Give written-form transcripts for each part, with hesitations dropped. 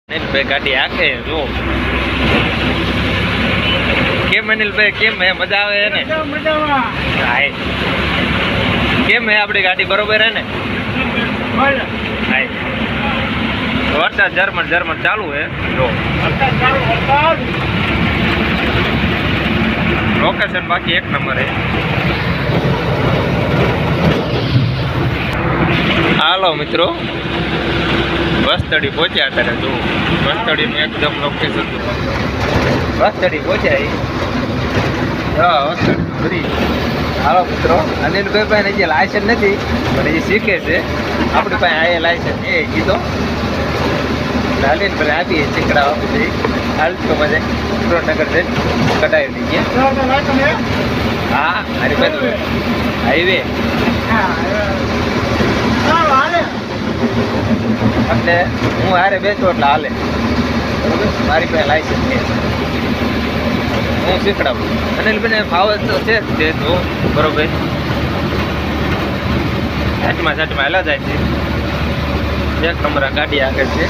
અનિલભાઈ ગાડી આખે જો કેમ અનિલભાઈ કેમ હે મજા આવે હે ને હાય કેમ હે આપણી ગાડી બરોબર હે ને હાય વરસાદ જર્મન ચાલુ હે જો લોકેશન બાકી એક નંબર હે હાલો મિત્રો વસ્તડી પહોંચ્યા ત્યારે જો વસ્તડીનું એકદમ લોકેશન વસ્તડી પહોંચ્યા હા વસ્તડી ફરી હાલો મિત્રો અનિલભાઈ પાસે જે લાયસન્સ નથી પણ એ શીખે છે આપણી પાસે આ લાયસન્સ એ કીધો અનિલભાઈ આપીએ ચીકડા આપી દઈ હાલ તો મજા સુરેન્દ્રનગર જઈને કઢાવી દઈએ હા મારી પાસે હાઈવે એટલે હું હારે બેઠો એટલે હાલે બરોબર મારી પાસે લાયસન્સ છે હું શીખડાવું અનિલભાઈને ફાવે તો છે જ તે તો બરોબર સાચમાં હાલા જાય છે એક નંબર ગાડી આગળ છે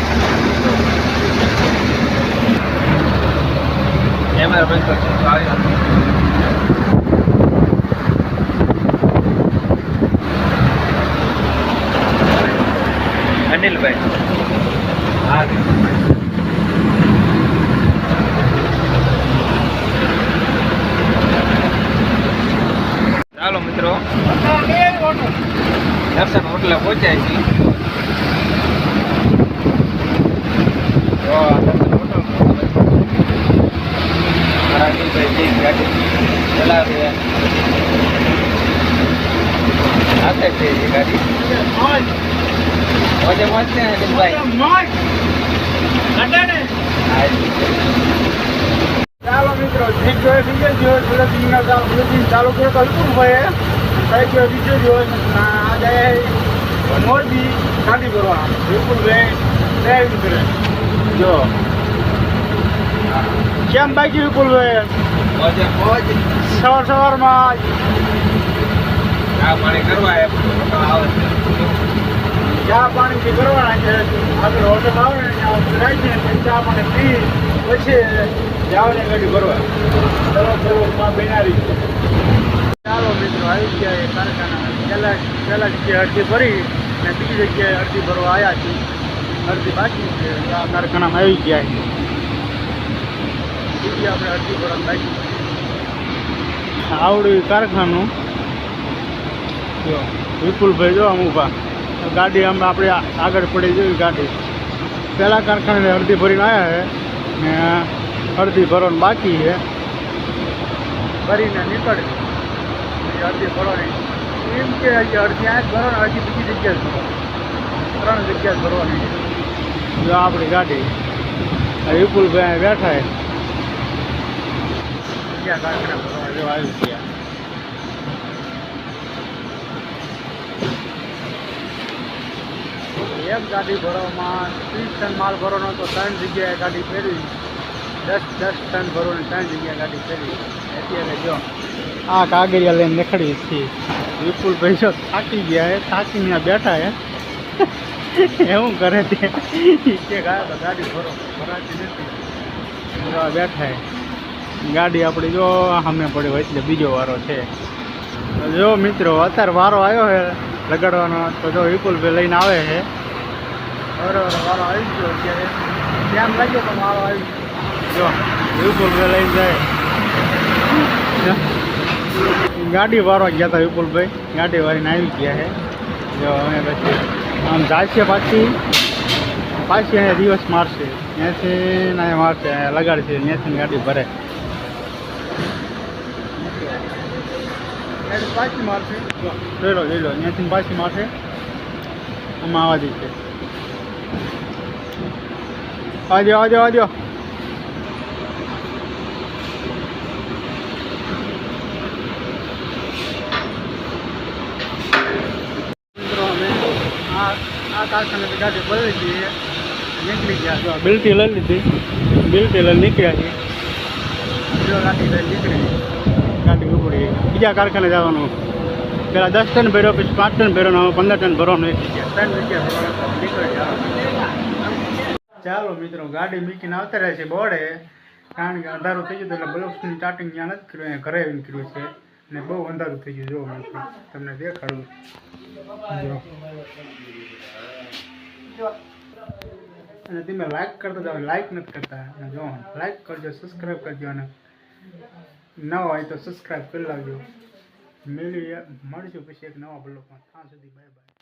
કેમેરા બંધ કરશો અનિલભાઈ હા ચાલો મિત્રો દર્શન હોટલે પહોંચ્યા છીએ અનિલભાઈ ગાડી ચલાવે આપે છે એ ગાડી મોજે મોજ ને અનિલભાઈ ચાલો મિત્રો જીત જોઈ બીજો જોયો સુરત ચાલુ કર્યો તો વિપુલભાઈએ કઈ ગયો બીજો જોયો આ જાય મોરબી ગાડી ભરવા વિપુલભાઈ ડ્રાઈવિંગ કરે જો કેમ બાકી વિપુલભાઈ મોજે મોજ સવારમાં ચા પાણી કરવા આવે ચા પાણી જે કરવાના છે આગળ હોટલ આવે ને ત્યાં રાખીને પછી ચા પાણી પી પછી જવાની ગાડી ભરવા ચલો બેનારી ચાલો મિત્રો આવી ગયા એ કારખાના પહેલાં જગ્યાએ અડધી ભરી અને બીજી જગ્યાએ અડધી ભરવા આવ્યા છીએ અડધી બાકી છે આ કારખાનામાં આવી ગયા છે બીજી આપણે અડધી ભરવા બાકી આવડું કારખાનું જો વિપુલભાઈ જો અમુભા ગાડી આમ આપણે આગળ પડી જોઈ ગાડી પહેલાં કારખાને અડધી ભરીને આવ્યા છે ને અડધી ભરવાનું બાકી છે ભરીને નીકળે અડધી ભરવાની એમ કે હજી અડધી આ જ ભરવાની હજી બીજી જગ્યાએ ભરવા 3 જગ્યાએ ભરવાની જો આપણી ગાડી વિપુલભાઈ બેઠા છે બીજા કારખાના ભરવા જો આવી ગયા એક ગાડી ભરવામાં 30 ટન માલ ભરવાનો તો 3 જગ્યાએ ગાડી ફેરવી 10 ટન ભરવાની 3 જગ્યાએ ગાડી ફેરવી અત્યારે જો આ કાગળિયા લઈને નીકળી છીએ વિપુલભાઈ જો થાકી ગયા એ થાકીને બેઠા હે એવું કરે તે કે ગાડી ભરાતી નથી બેઠા હે ગાડી આપણી જો સામે પડી હોય એટલે બીજો વારો છે જો મિત્રો અત્યારે વારો આવ્યો છે લગાડવાનો તો જો વિપુલભાઈ લઈને આવે છે બરોબર વારો આવી ગયો અત્યારે કેમ લાગ્યો તો વારો આવી જો વિપુલભાઈ લઈને જાય ગાડી વારવા ગયા હતા વિપુલભાઈ ગાડી વારીને આવી ગયા છે જો અમે પછી આમ જાય છે પાછી અહીંયા દિવસ મારશે ત્યાંથી અહીંયા મારશે લગાડશે ત્યાંથી ગાડી ભરે પાછી મારશે જોઈ લો ત્યાંથી પાછી મારશે આમાં આવવા દે છે આવજો આ કારખાને ગાડી બદલી હતી નીકળી ગયા બિલટી લઈ લીધી બિલટી લઈને નીકળ્યા છે ગાડી લઈને નીકળી ગાડી ઉપડી બીજા કારખાને જવાનું પહેલાં 10 ટન ભર્યો, પછી 5 ટન ભર્યો, 15 ટન ભરવાનો. 3 જગ્યા નીકળી ચાલો મિત્રો ગાડી મૂકીને આવતા રહે છે બોર્ડે, કારણ કે અંધારું થઈ ગયું એટલે બ્લોક્સની સ્ટાર્ટિંગ ત્યાં નથી કર્યું, અહીંયા ઘરે આવીને કર્યું છે ને બહુ અંધારું થઈ ગયું. જો મિત્રો તમને દેખાડું, જો અને તમે લાઈક કરતા જાઓ, લાઈક નથી કરતા અને જો લાઈક કરજો, સબસ્ક્રાઈબ કરજો અને ન હોય તો સબસ્ક્રાઈબ કરી લાવજો. મળીશું પછી એક નવા બ્લોગમાં. ત્યાં સુધી બાય બાય.